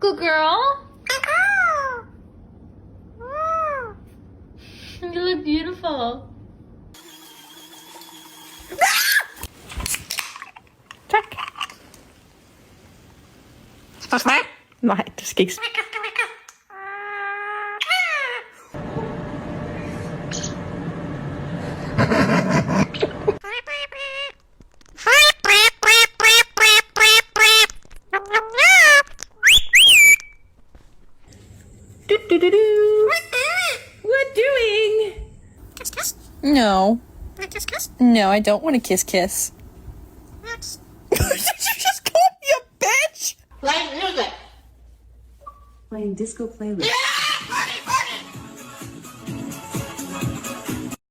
Good girl. You look beautiful. Tak. Skal du smage? Nej, det skal ikke. What doing? No. No, I don't want to kiss. Did you just call me a bitch? Playing disco playlist.